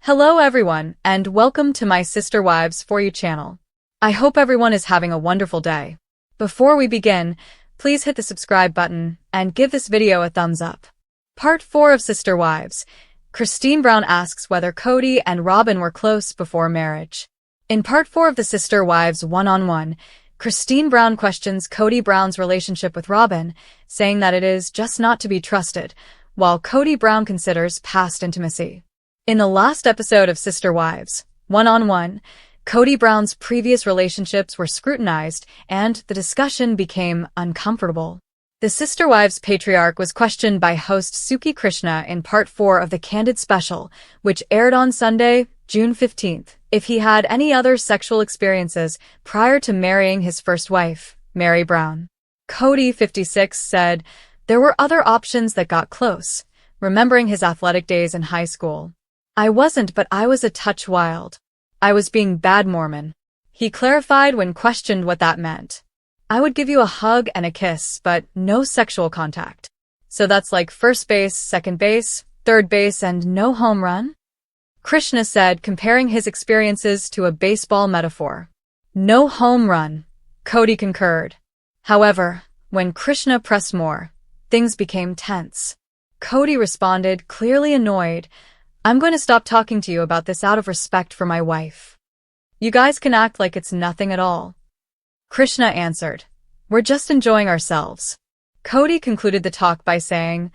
Hello everyone, and welcome to my Sister Wives For You channel. I hope everyone is having a wonderful day. Before we begin, please hit the subscribe button and give this video a thumbs up. Part 4 of Sister Wives. Christine Brown asks whether Kody and Robyn were close before marriage. In Part 4 of the Sister Wives One-on-One, Christine Brown questions Kody Brown's relationship with Robyn, saying that it is just not to be trusted, while Kody Brown considers past intimacy. In the last episode of Sister Wives One-on-One, Kody Brown's previous relationships were scrutinized, and the discussion became uncomfortable. The Sister Wives patriarch was questioned by host Suki Krishna in Part 4 of the Candid Special, which aired on Sunday, June 15th, if he had any other sexual experiences prior to marrying his first wife, Mary Brown. Kody, 56, said, "There were other options that got close, remembering his athletic days in high school. I wasn't, but I was a touch wild. I was being bad Mormon." He clarified when questioned what that meant. "I would give you a hug and a kiss, but no sexual contact. So that's like first base, second base, third base, and no home run?" Krishna said, comparing his experiences to a baseball metaphor. "No home run," Kody concurred. However, when Krishna pressed more, things became tense. Kody responded, clearly annoyed, "I'm going to stop talking to you about this out of respect for my wife. You guys can act like it's nothing at all." Krishna answered, "We're just enjoying ourselves." Kody concluded the talk by saying,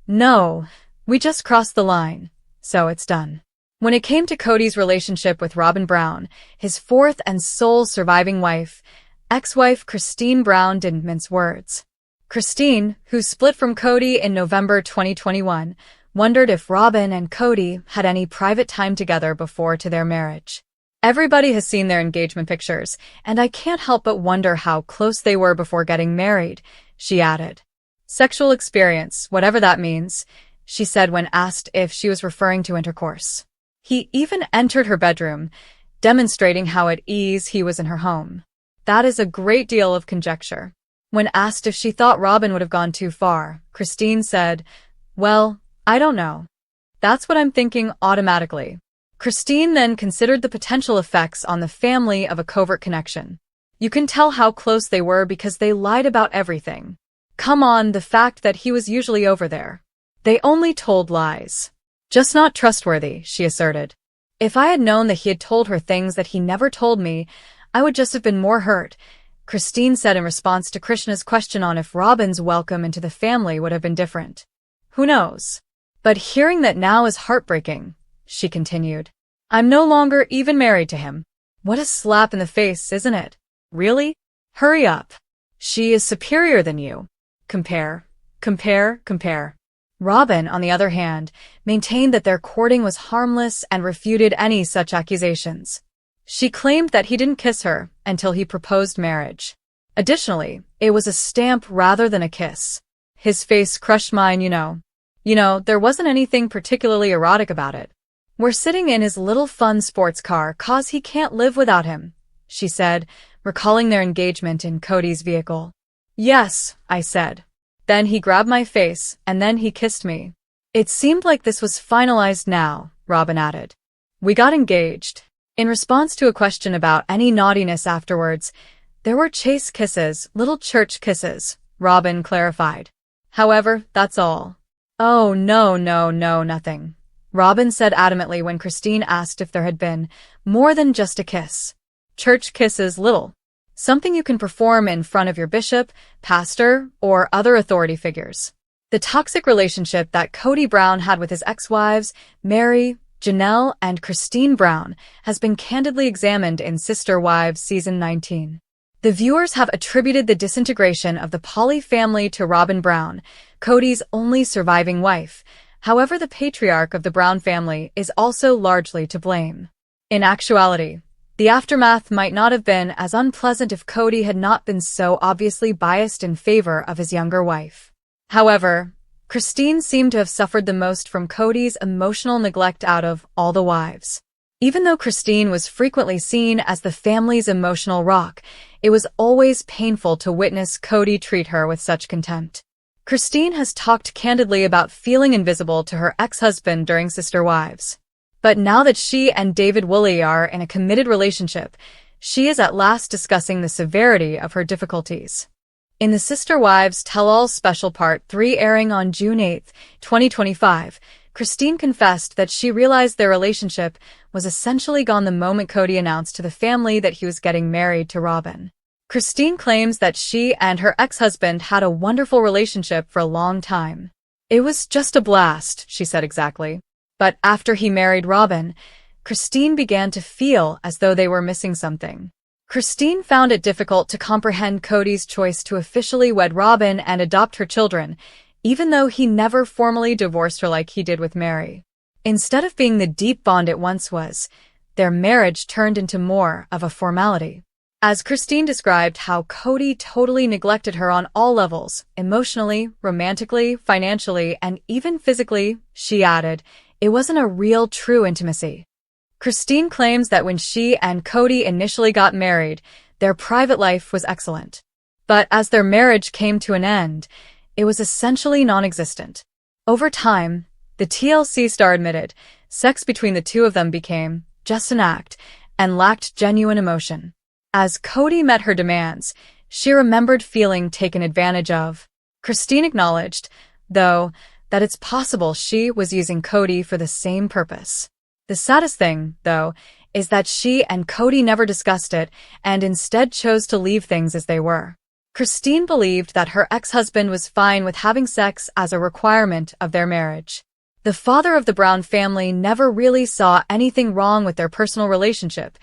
"No, we just crossed the line, so it's done." When it came to Kody's relationship with Robyn Brown, his fourth and sole surviving wife, ex-wife Christine Brown didn't mince words. Christine, who split from Kody in November 2021, wondered if Robyn and Kody had any private time together before to their marriage. "Everybody has seen their engagement pictures, and I can't help but wonder how close they were before getting married," she added. "Sexual experience, whatever that means," she said when asked if she was referring to intercourse. He even entered her bedroom, demonstrating how at ease he was in her home. That is a great deal of conjecture. When asked if she thought Robyn would have gone too far, Christine said, "Well, I don't know. That's what I'm thinking automatically." Christine then considered the potential effects on the family of a covert connection. "You can tell how close they were because they lied about everything. Come on, the fact that he was usually over there. They only told lies. Just not trustworthy," she asserted. "If I had known that he had told her things that he never told me, I would just have been more hurt," Christine said in response to Krishna's question on if Robyn's welcome into the family would have been different. "Who knows? But hearing that now is heartbreaking," she continued. "I'm no longer even married to him. What a slap in the face, isn't it? Really? Hurry up. She is superior than you. Compare. Robyn, on the other hand, maintained that their courting was harmless and refuted any such accusations. She claimed that he didn't kiss her until he proposed marriage. Additionally, it was a stamp rather than a kiss. "His face crushed mine, you know. There wasn't anything particularly erotic about it. We're sitting in his little fun sports car 'cause he can't live without him," she said, recalling their engagement in Kody's vehicle. "Yes," I said. "Then he grabbed my face, and then he kissed me. It seemed like this was finalized now," Robyn added. "We got engaged." In response to a question about any naughtiness afterwards, "There were chase kisses, little church kisses," Robyn clarified. "However, that's all." "Oh, no, nothing," Robyn said adamantly when Christine asked if there had been more than just a kiss. "Church kisses, little. Something you can perform in front of your bishop, pastor, or other authority figures." The toxic relationship that Kody Brown had with his ex-wives, Mary, Janelle, and Christine Brown, has been candidly examined in Sister Wives Season 19. The viewers have attributed the disintegration of the Poly family to Robyn Brown, Kody's only surviving wife. However, the patriarch of the Brown family is also largely to blame. In actuality, the aftermath might not have been as unpleasant if Kody had not been so obviously biased in favor of his younger wife. However, Christine seemed to have suffered the most from Kody's emotional neglect out of all the wives. Even though Christine was frequently seen as the family's emotional rock, it was always painful to witness Kody treat her with such contempt. Christine has talked candidly about feeling invisible to her ex-husband during Sister Wives. But now that she and David Woolley are in a committed relationship, she is at last discussing the severity of her difficulties. In the Sister Wives Tell-All Special Part 3 airing on June 8, 2025, Christine confessed that she realized their relationship was essentially gone the moment Kody announced to the family that he was getting married to Robyn. Christine claims that she and her ex-husband had a wonderful relationship for a long time. "It was just a blast," she said exactly. But after he married Robyn, Christine began to feel as though they were missing something. Christine found it difficult to comprehend Kody's choice to officially wed Robyn and adopt her children, even though he never formally divorced her like he did with Mary. Instead of being the deep bond it once was, their marriage turned into more of a formality. As Christine described how Kody totally neglected her on all levels, emotionally, romantically, financially, and even physically, she added, it wasn't a real, true intimacy. Christine claims that when she and Kody initially got married, their private life was excellent. But as their marriage came to an end, it was essentially non-existent. Over time, the TLC star admitted, sex between the two of them became just an act and lacked genuine emotion. As Kody met her demands, she remembered feeling taken advantage of. Christine acknowledged, though, that it's possible she was using Kody for the same purpose. The saddest thing, though, is that she and Kody never discussed it and instead chose to leave things as they were. Christine believed that her ex-husband was fine with having sex as a requirement of their marriage. The father of the Brown family never really saw anything wrong with their personal relationship,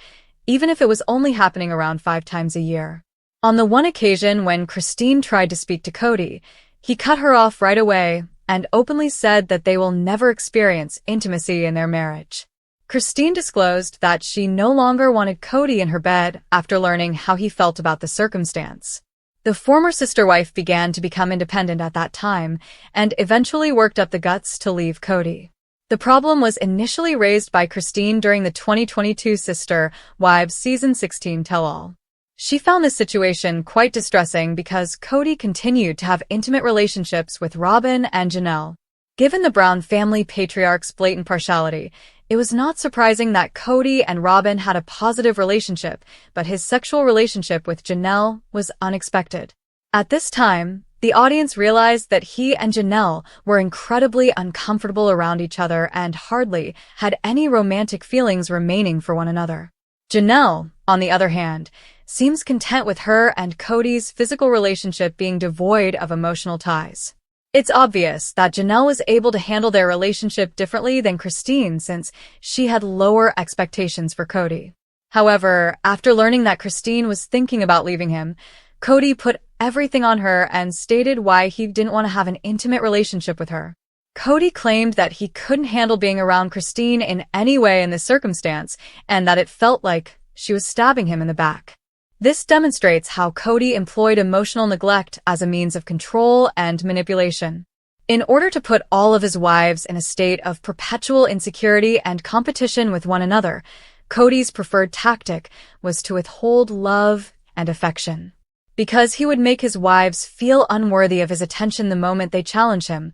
even if it was only happening around 5 times a year. On the one occasion when Christine tried to speak to Kody, he cut her off right away and openly said that they will never experience intimacy in their marriage. Christine disclosed that she no longer wanted Kody in her bed after learning how he felt about the circumstance. The former sister wife began to become independent at that time and eventually worked up the guts to leave Kody. The problem was initially raised by Christine during the 2022 Sister Wives Season 16 Tell-All. She found this situation quite distressing because Kody continued to have intimate relationships with Robyn and Janelle. Given the Brown family patriarch's blatant partiality, it was not surprising that Kody and Robyn had a positive relationship, but his sexual relationship with Janelle was unexpected. At this time, the audience realized that he and Janelle were incredibly uncomfortable around each other and hardly had any romantic feelings remaining for one another. Janelle, on the other hand, seems content with her and Kody's physical relationship being devoid of emotional ties. It's obvious that Janelle was able to handle their relationship differently than Christine since she had lower expectations for Kody. However, after learning that Christine was thinking about leaving him, Kody put everything on her and stated why he didn't want to have an intimate relationship with her. Kody claimed that he couldn't handle being around Christine in any way in this circumstance and that it felt like she was stabbing him in the back. This demonstrates how Kody employed emotional neglect as a means of control and manipulation. In order to put all of his wives in a state of perpetual insecurity and competition with one another, Kody's preferred tactic was to withhold love and affection. Because he would make his wives feel unworthy of his attention the moment they challenged him,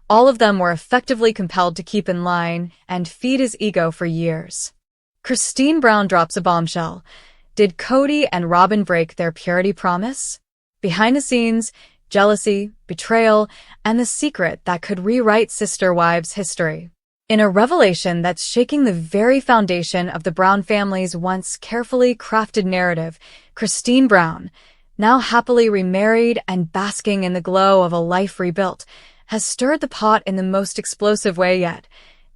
all of them were effectively compelled to keep in line and feed his ego for years. Christine Brown drops a bombshell. Did Kody and Robyn break their purity promise? Behind the scenes, jealousy, betrayal, and the secret that could rewrite Sister Wives history. In a revelation that's shaking the very foundation of the Brown family's once carefully crafted narrative, Christine Brown, now happily remarried and basking in the glow of a life rebuilt, has stirred the pot in the most explosive way yet,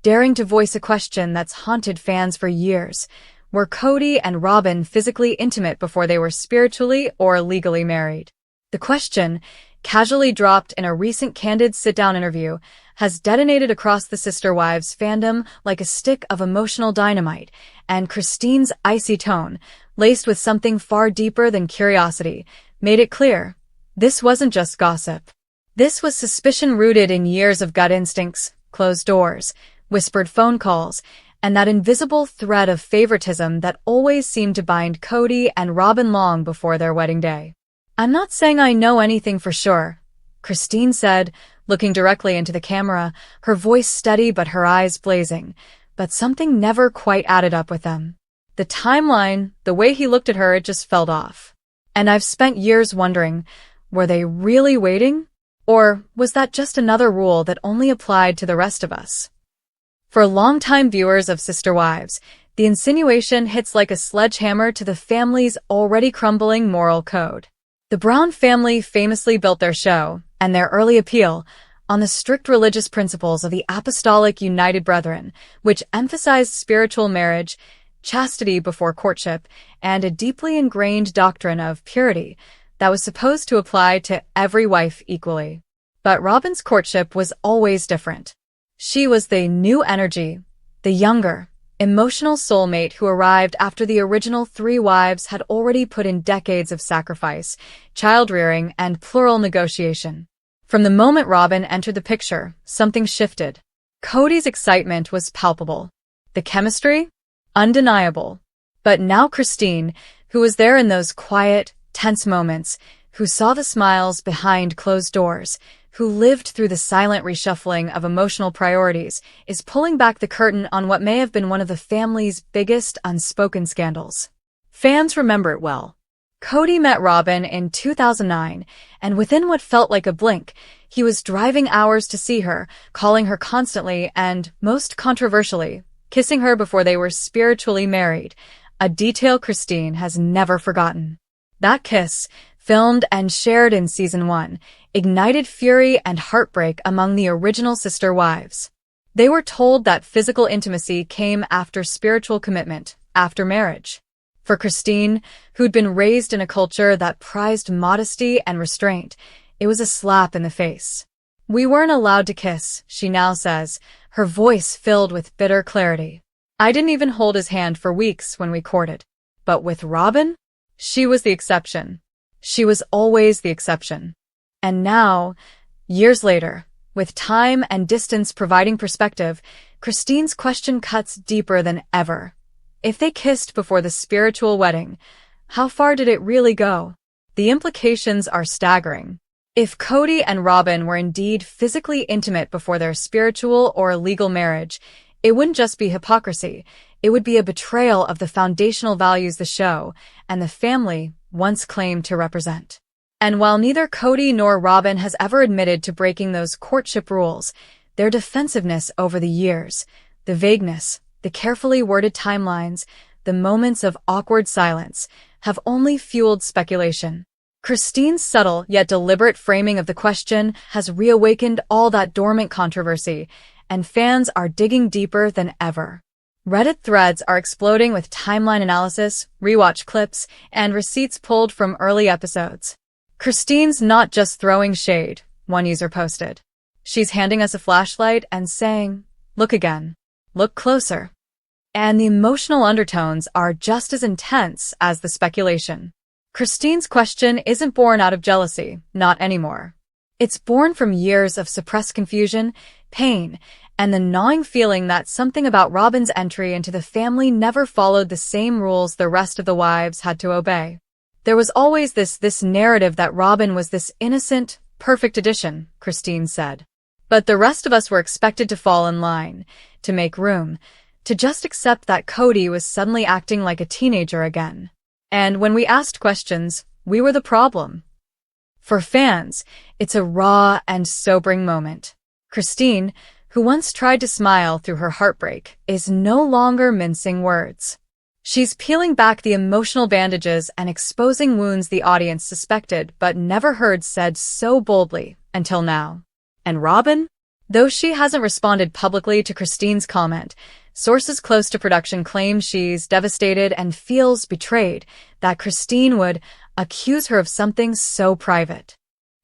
daring to voice a question that's haunted fans for years. Were Kody and Robyn physically intimate before they were spiritually or legally married? The question, casually dropped in a recent candid sit-down interview, has detonated across the Sister Wives fandom like a stick of emotional dynamite, and Christine's icy tone, laced with something far deeper than curiosity, made it clear. This wasn't just gossip. This was suspicion rooted in years of gut instincts, closed doors, whispered phone calls, and that invisible thread of favoritism that always seemed to bind Kody and Robyn long before their wedding day. "I'm not saying I know anything for sure," Christine said, looking directly into the camera, her voice steady but her eyes blazing. but something never quite added up with them. The timeline, the way he looked at her, it just felt off. And I've spent years wondering, were they really waiting? Or was that just another rule that only applied to the rest of us? For longtime viewers of Sister Wives, the insinuation hits like a sledgehammer to the family's already crumbling moral code. The Brown family famously built their show, and their early appeal, on the strict religious principles of the Apostolic United Brethren, which emphasized spiritual marriage, chastity before courtship, and a deeply ingrained doctrine of purity that was supposed to apply to every wife equally. But Robyn's courtship was always different. She was the new energy, the younger, emotional soulmate who arrived after the original 3 wives had already put in decades of sacrifice, child-rearing, and plural negotiation. From the moment Robyn entered the picture, something shifted. Kody's excitement was palpable. The chemistry? Undeniable. But now Christine, who was there in those quiet, tense moments, who saw the smiles behind closed doors, who lived through the silent reshuffling of emotional priorities, is pulling back the curtain on what may have been one of the family's biggest unspoken scandals. Fans remember it well. Kody met Robyn in 2009, and within what felt like a blink, he was driving hours to see her, calling her constantly and, most controversially, kissing her before they were spiritually married, a detail Christine has never forgotten. That kiss, filmed and shared in Season 1, ignited fury and heartbreak among the original sister wives. They were told that physical intimacy came after spiritual commitment, after marriage. For Christine, who'd been raised in a culture that prized modesty and restraint, it was a slap in the face. "We weren't allowed to kiss," she now says, her voice filled with bitter clarity. "I didn't even hold his hand for weeks when we courted. But with Robyn? She was the exception. She was always the exception." And now, years later, with time and distance providing perspective, Christine's question cuts deeper than ever. If they kissed before the spiritual wedding, how far did it really go? The implications are staggering. If Kody and Robyn were indeed physically intimate before their spiritual or legal marriage, it wouldn't just be hypocrisy, it would be a betrayal of the foundational values the show and the family once claimed to represent. And while neither Kody nor Robyn has ever admitted to breaking those courtship rules, their defensiveness over the years, the vagueness, the carefully worded timelines, the moments of awkward silence, have only fueled speculation. Christine's subtle yet deliberate framing of the question has reawakened all that dormant controversy, and fans are digging deeper than ever. Reddit threads are exploding with timeline analysis, rewatch clips, and receipts pulled from early episodes. "Christine's not just throwing shade," one user posted. "She's handing us a flashlight and saying, 'Look again. Look closer.'" And the emotional undertones are just as intense as the speculation. Christine's question isn't born out of jealousy, not anymore. It's born from years of suppressed confusion, pain, and the gnawing feeling that something about Robyn's entry into the family never followed the same rules the rest of the wives had to obey. There was always this narrative that Robyn was this innocent, perfect addition, Christine said. But the rest of us were expected to fall in line, to make room, to just accept that Kody was suddenly acting like a teenager again. And when we asked questions, we were the problem. For fans, it's a raw and sobering moment. Christine, who once tried to smile through her heartbreak, is no longer mincing words. She's peeling back the emotional bandages and exposing wounds the audience suspected but never heard said so boldly until now. And Robyn? Though she hasn't responded publicly to Christine's comment, sources close to production claim she's devastated and feels betrayed that Christine would accuse her of something so private.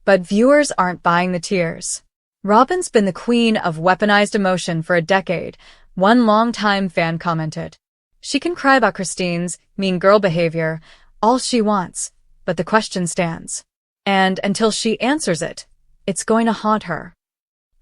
But viewers aren't buying the tears. Robyn's been the queen of weaponized emotion for a decade, one longtime fan commented. She can cry about Christine's mean girl behavior all she wants, but the question stands. And until she answers it, it's going to haunt her.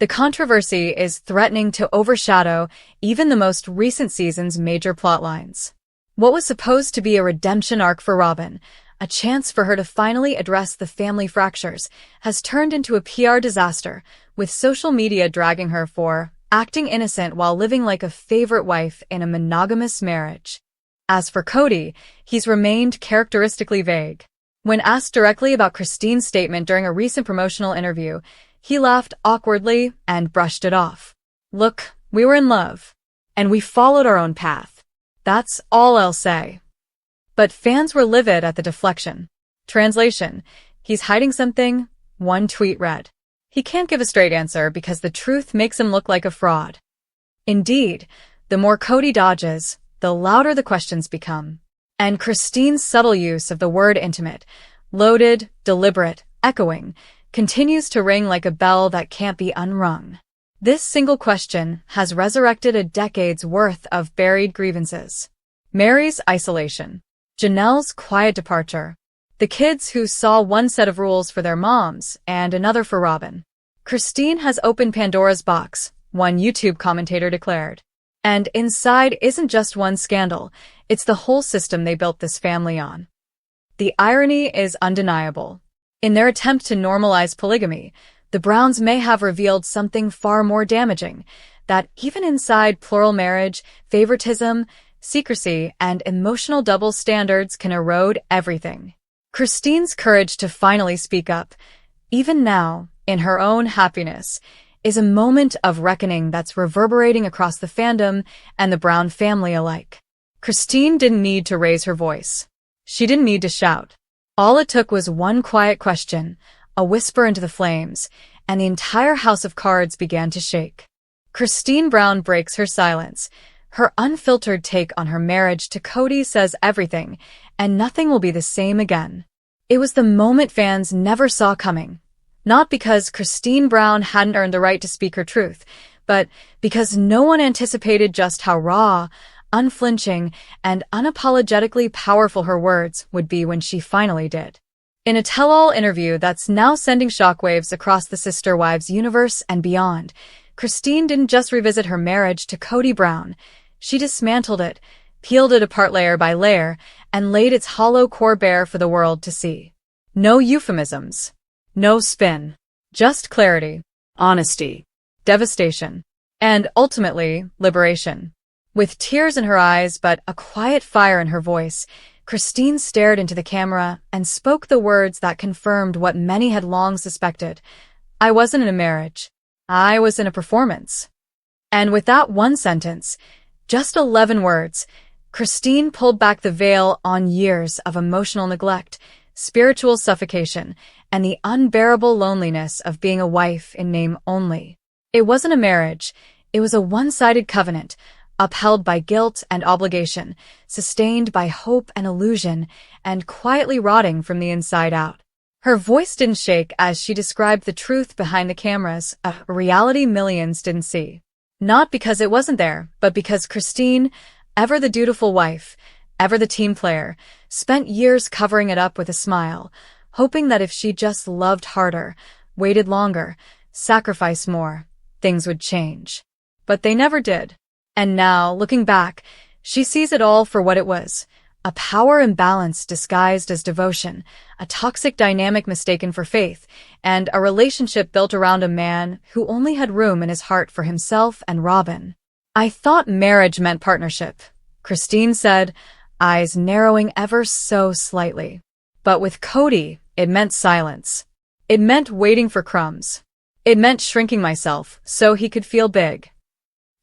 The controversy is threatening to overshadow even the most recent season's major plotlines. What was supposed to be a redemption arc for Robyn, a chance for her to finally address the family fractures, has turned into a PR disaster, with social media dragging her for acting innocent while living like a favorite wife in a monogamous marriage. As for Kody, he's remained characteristically vague. When asked directly about Christine's statement during a recent promotional interview, he laughed awkwardly and brushed it off. "Look, we were in love. And we followed our own path. That's all I'll say." But fans were livid at the deflection. Translation: he's hiding something, one tweet read. He can't give a straight answer because the truth makes him look like a fraud. Indeed, the more Kody dodges, the louder the questions become. And Christine's subtle use of the word intimate, loaded, deliberate, echoing, continues to ring like a bell that can't be unrung. This single question has resurrected a decade's worth of buried grievances. Mary's isolation. Janelle's quiet departure. The kids who saw one set of rules for their moms and another for Robyn. Christine has opened Pandora's box, one YouTube commentator declared. And inside isn't just one scandal, it's the whole system they built this family on. The irony is undeniable. In their attempt to normalize polygamy, the Browns may have revealed something far more damaging, that even inside plural marriage, favoritism, secrecy, and emotional double standards can erode everything. Christine's courage to finally speak up, even now, in her own happiness, is a moment of reckoning that's reverberating across the fandom and the Brown family alike. Christine didn't need to raise her voice. She didn't need to shout. All it took was one quiet question, a whisper into the flames, and the entire house of cards began to shake. Christine Brown breaks her silence. Her unfiltered take on her marriage to Kody says everything, and nothing will be the same again. It was the moment fans never saw coming. Not because Christine Brown hadn't earned the right to speak her truth, but because no one anticipated just how raw, unflinching, and unapologetically powerful her words would be when she finally did. In a tell-all interview that's now sending shockwaves across the Sister Wives universe and beyond, Christine didn't just revisit her marriage to Kody Brown. She dismantled it, peeled it apart layer by layer, and laid its hollow core bare for the world to see. No euphemisms. No spin. Just clarity, honesty, devastation, and ultimately, liberation. With tears in her eyes but a quiet fire in her voice, Christine stared into the camera and spoke the words that confirmed what many had long suspected. I wasn't in a marriage. I was in a performance. And with that one sentence, just 11 words, Christine pulled back the veil on years of emotional neglect, spiritual suffocation, and the unbearable loneliness of being a wife in name only. It wasn't a marriage. It was a one-sided covenant, upheld by guilt and obligation, sustained by hope and illusion, and quietly rotting from the inside out. Her voice didn't shake as she described the truth behind the cameras, a reality millions didn't see. Not because it wasn't there, but because Christine, ever the dutiful wife, ever the team player, spent years covering it up with a smile, hoping that if she just loved harder, waited longer, sacrificed more, things would change. But they never did. And now, looking back, she sees it all for what it was. A power imbalance disguised as devotion, a toxic dynamic mistaken for faith, and a relationship built around a man who only had room in his heart for himself and Robyn. I thought marriage meant partnership, Christine said, eyes narrowing ever so slightly. But with Kody, it meant silence. It meant waiting for crumbs. It meant shrinking myself so he could feel big.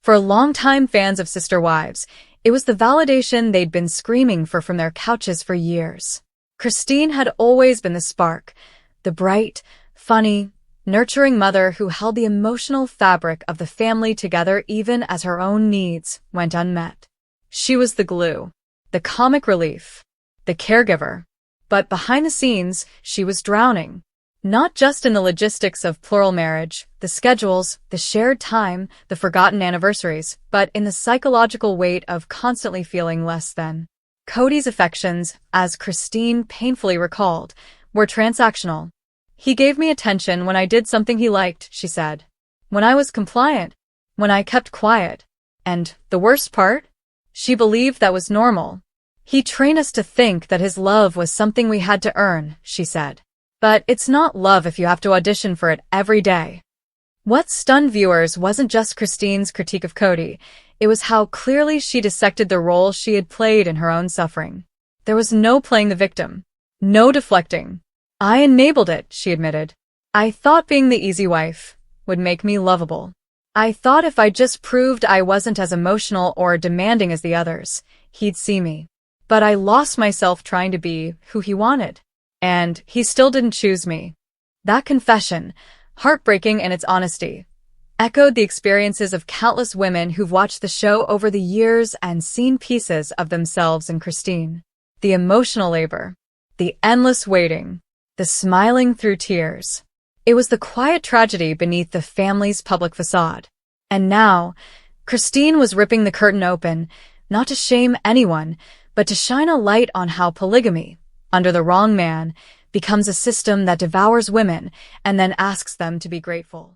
For longtime fans of Sister Wives, it was the validation they'd been screaming for from their couches for years. Christine had always been the spark, the bright, funny, nurturing mother who held the emotional fabric of the family together even as her own needs went unmet. She was the glue, the comic relief, the caregiver. But behind the scenes, she was drowning. Not just in the logistics of plural marriage, the schedules, the shared time, the forgotten anniversaries, but in the psychological weight of constantly feeling less than. Kody's affections, as Christine painfully recalled, were transactional. He gave me attention when I did something he liked, she said. When I was compliant. When I kept quiet. And the worst part? She believed that was normal. He trained us to think that his love was something we had to earn, she said. But it's not love if you have to audition for it every day. What stunned viewers wasn't just Christine's critique of Kody, it was how clearly she dissected the role she had played in her own suffering. There was no playing the victim. No deflecting. I enabled it, she admitted. I thought being the easy wife would make me lovable. I thought if I just proved I wasn't as emotional or demanding as the others, he'd see me. But I lost myself trying to be who he wanted. And he still didn't choose me. That confession, heartbreaking in its honesty, echoed the experiences of countless women who've watched the show over the years and seen pieces of themselves in Christine. The emotional labor, the endless waiting, the smiling through tears. It was the quiet tragedy beneath the family's public facade. And now, Christine was ripping the curtain open, not to shame anyone, but to shine a light on how polygamy, under the wrong man, becomes a system that devours women and then asks them to be grateful.